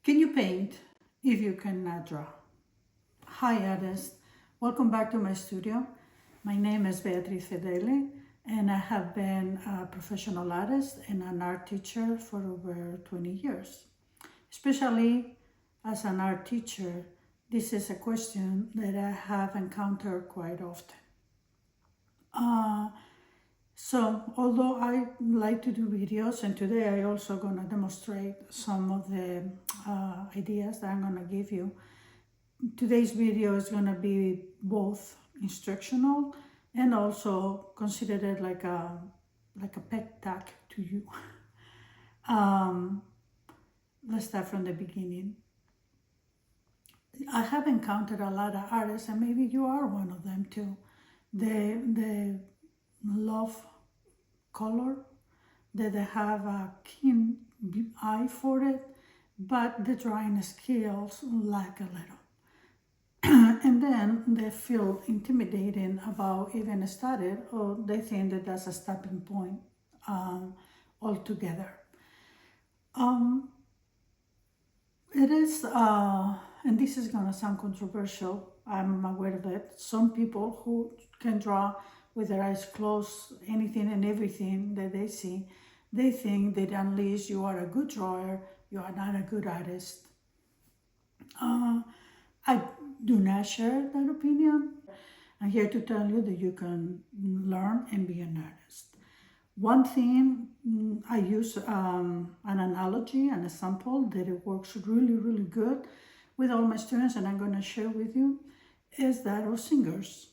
Can you paint if you cannot draw? Hi artists, welcome back to my studio. My name is Beatriz and I have been a professional artist and an art teacher for over 20 years. Especially as an art teacher, this is a question that I have encountered quite often. So although I like to do videos, and today I also gonna demonstrate some of the ideas that I'm gonna give you. Today's video is gonna be both instructional and also considered like a pet tag to you. Let's start from the beginning. I have encountered a lot of artists, and maybe you are one of them too. They love color, that they have a keen eye for it, but the drawing skills lack a little. And then they feel intimidating about even started, or they think that that's a stopping point altogether. It is, and this is gonna sound controversial, I'm aware of it. Some people who can draw with their eyes closed, anything and everything that they see, they think that unless you are a good drawer, you are not a good artist. I do not share that opinion. I'm here to tell you that you can learn and be an artist. One thing, I use an analogy, an example that it works really, really good with all my students, and I'm going to share with you, is that of singers.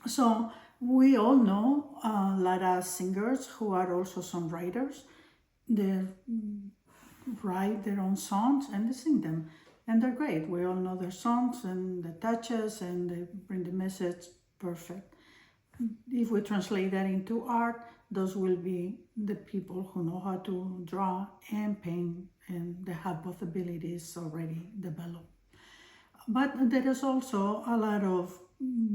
So we all know a lot of singers who are also songwriters. They write their own songs and they sing them, and they're great. We all know their songs and the touches, and they bring the message perfect. If we translate that into art, those will be the people who know how to draw and paint, and they have both abilities already developed. But there is also a lot of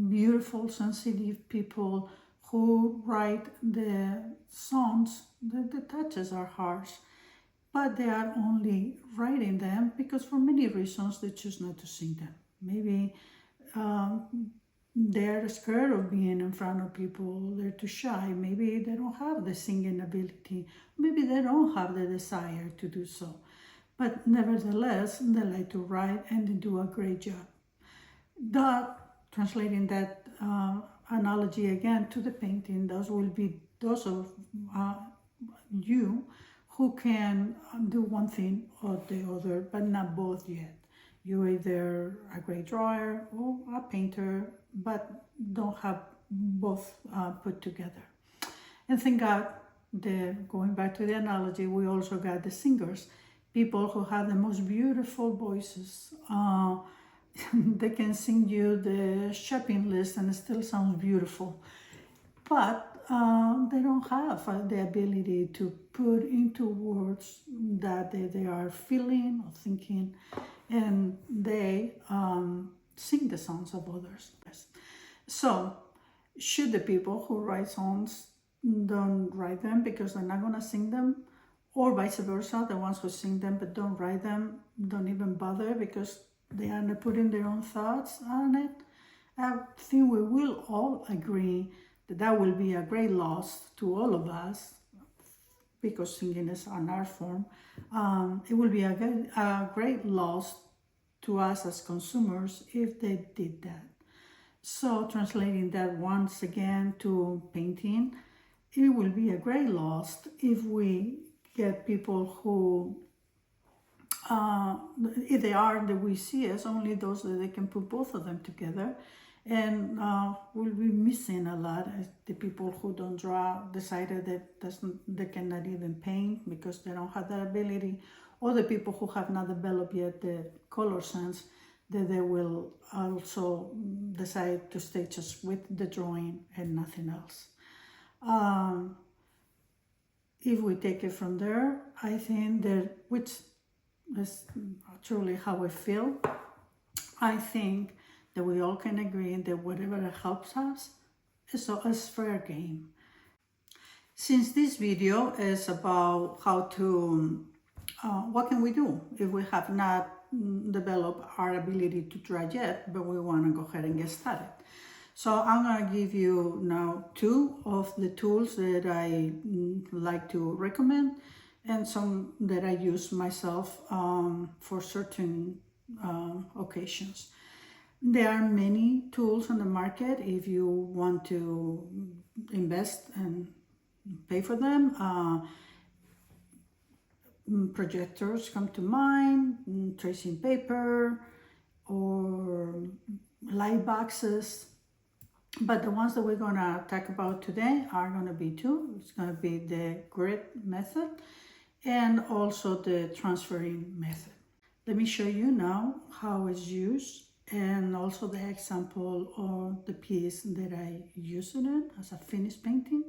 beautiful, sensitive people who write the songs. The touches are harsh, but they are only writing them because for many reasons they choose not to sing them. Maybe they're scared of being in front of people, they're too shy, maybe they don't have the singing ability, maybe they don't have the desire to do so. But nevertheless, they like to write and they do a great job. Translating that analogy again to the painting, those will be those of you who can do one thing or the other, but not both yet. You're either a great drawer or a painter, but don't have both put together. And thank God, going back to the analogy, we also got the singers, people who have the most beautiful voices. They can sing you the shopping list and it still sounds beautiful, but they don't have the ability to put into words that they are feeling or thinking, and they sing the songs of others. So should the people who write songs don't write them because they're not gonna sing them, or vice versa, the ones who sing them but don't write them, don't even bother because they are not putting their own thoughts on it? I think we will all agree that that will be a great loss to all of us, because singing is an art form. It will be a great loss to us as consumers if they did that. So translating that once again to painting, it will be a great loss if we get people who, if they are that we see as only those that they can put both of them together, and we'll be missing a lot. The people who don't draw decided that they cannot even paint because they don't have that ability, or the people who have not developed yet the color sense, that they will also decide to stay just with the drawing and nothing else. If we take it from there, I think that, which is truly how I feel, I think that we all can agree that whatever helps us is fair game. Since this video is about how to what can we do if we have not developed our ability to draw yet, but we want to go ahead and get started? So I'm going to give you now two of the tools that I like to recommend, and some that I use myself for certain occasions. There are many tools on the market if you want to invest and pay for them. Projectors come to mind, tracing paper, or light boxes. But the ones that we're going to talk about today are going to be two. It's going to be the grid method and also the transferring method. Let me show you now how it's used and also the example of the piece that I use in it as a finished painting.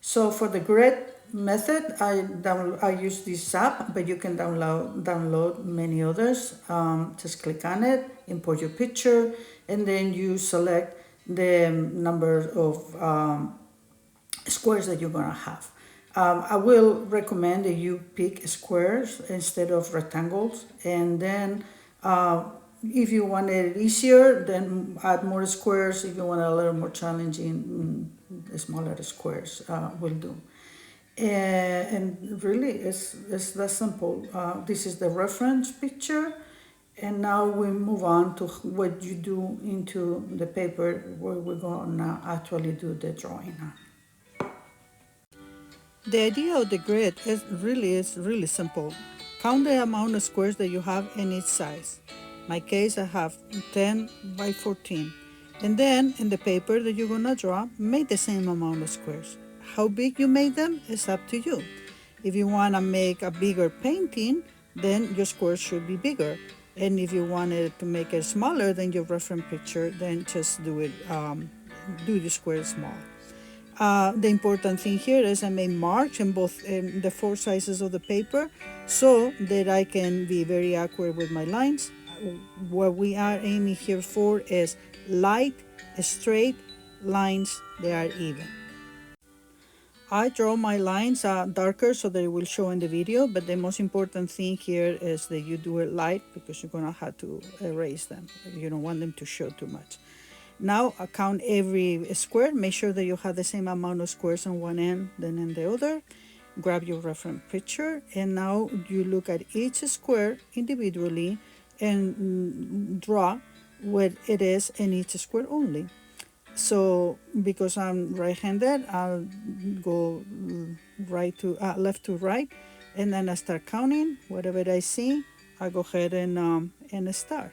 So for the grid method, I use this app, but you can download many others. Just click on it, import your picture, and then you select the number of squares that you're gonna have. I will recommend that you pick squares instead of rectangles, and then if you want it easier, then add more squares. If you want it a little more challenging, smaller squares will do. And really, it's that simple. This is the reference picture, and now we move on to what you do into the paper where we're going to actually do the drawing. The idea of the grid is really simple. Count the amount of squares that you have in each size. In my case, I have 10 by 14. And then in the paper that you're gonna draw, make the same amount of squares. How big you make them is up to you. If you wanna make a bigger painting, then your squares should be bigger. And if you wanted to make it smaller than your reference picture, then just do the squares small. The important thing here is I made marks in both the four sizes of the paper so that I can be very accurate with my lines. What we are aiming here for is light, straight lines that are even. I draw my lines darker so that it will show in the video, but the most important thing here is that you do it light because you're gonna have to erase them. You don't want them to show too much. Now count every square, make sure that you have the same amount of squares on one end than in the other. Grab your reference picture, and now you look at each square individually and draw what it is in each square only. So because I'm right-handed, I'll go left to right, and then I start counting. Whatever I see, I go ahead and start.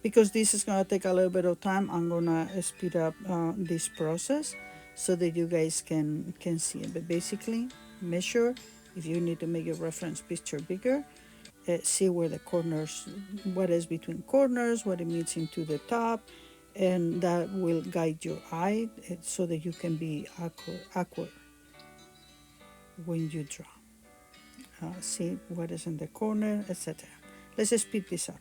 Because this is going to take a little bit of time, I'm going to speed up this process so that you guys can see it. But basically, measure if you need to make your reference picture bigger. See where the corners, what is between corners, what it meets into the top, and that will guide your eye so that you can be accurate when you draw. See what is in the corner, etc. Let's speed this up.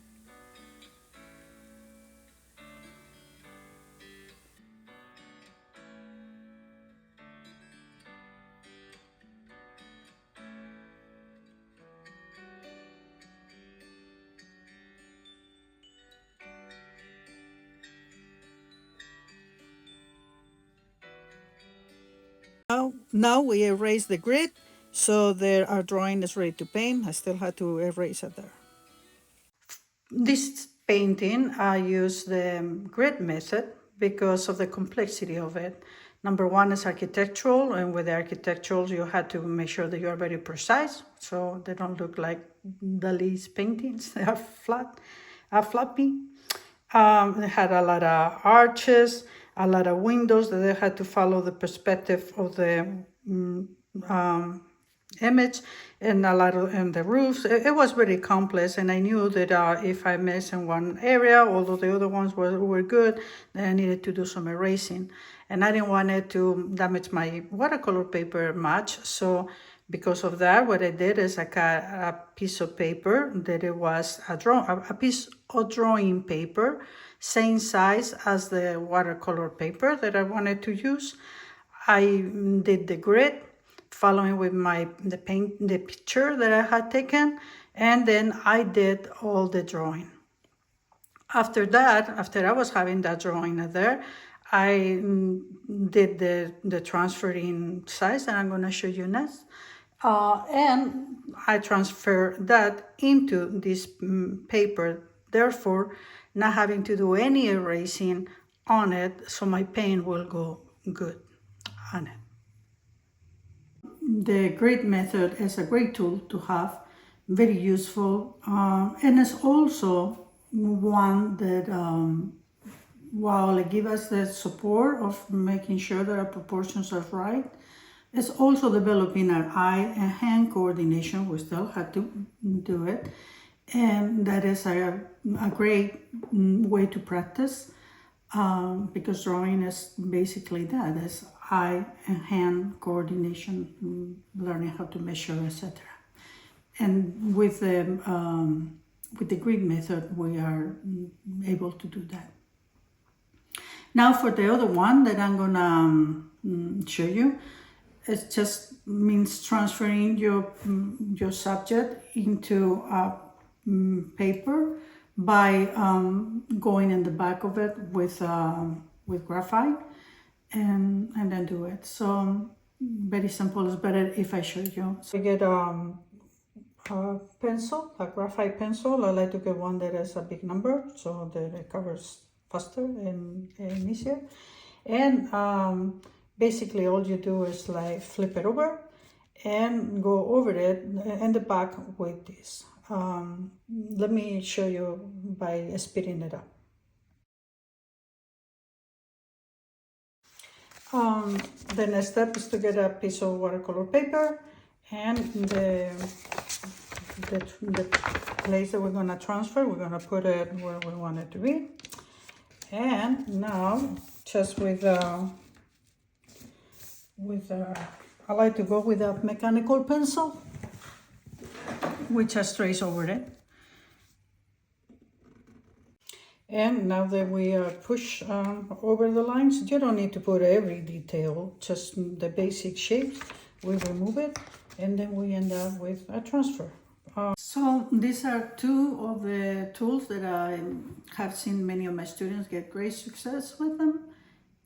Now we erase the grid, so there our drawing is ready to paint. I still had to erase it there. This painting, I use the grid method because of the complexity of it. Number one is architectural, and with the architectural, you had to make sure that you are very precise, so they don't look like Dali's paintings. They are floppy. They had a lot of arches, a lot of windows that they had to follow the perspective of the image, and a lot of the roofs. It was very complex, and I knew that if I missed in one area, although the other ones were good, then I needed to do some erasing, and I didn't want it to damage my watercolor paper much. So because of that, what I did is I cut a piece of paper that it was a piece of drawing paper, same size as the watercolor paper that I wanted to use. I did the grid. following with the picture that I had taken, and then I did all the drawing. After that, after I was having that drawing there, I did the transferring size that I'm going to show you next. And I transfer that into this paper, therefore not having to do any erasing on it, so my paint will go good on it. The grid method is a great tool to have, very useful, and it's also one that while it gives us the support of making sure that our proportions are right, it's also developing our eye and hand coordination. We still have to do it, and that is a great way to practice, because drawing is basically that, is eye and hand coordination, learning how to measure, etc. And with the grid method, we are able to do that. Now for the other one that I'm gonna show you, it just means transferring your subject into a paper by going in the back of it with graphite, and then do it. So very simple. It's better if I show you. So I get a pencil, a graphite pencil. I like to get one that has a big number so that it covers faster and easier. And basically all you do is like flip it over and go over it in the back with this. Let me show you by speeding it up. The next step is to get a piece of watercolor paper, and the place that we're going to transfer, we're going to put it where we want it to be. And now, just I like to go with a mechanical pencil, which just trace over it. And now that we push over the lines, you don't need to put every detail, just the basic shapes. We remove it, and then we end up with a transfer. So these are two of the tools that I have seen many of my students get great success with them.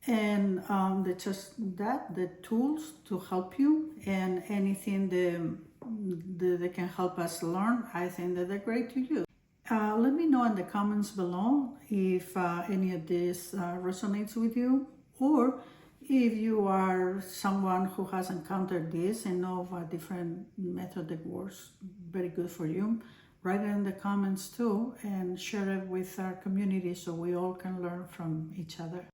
And they're just the tools to help you, and anything that can help us learn, I think that they're great to use. Let me know in the comments below if any of this resonates with you, or if you are someone who has encountered this and know of a different method that works very good for you. Write it in the comments too, and share it with our community so we all can learn from each other.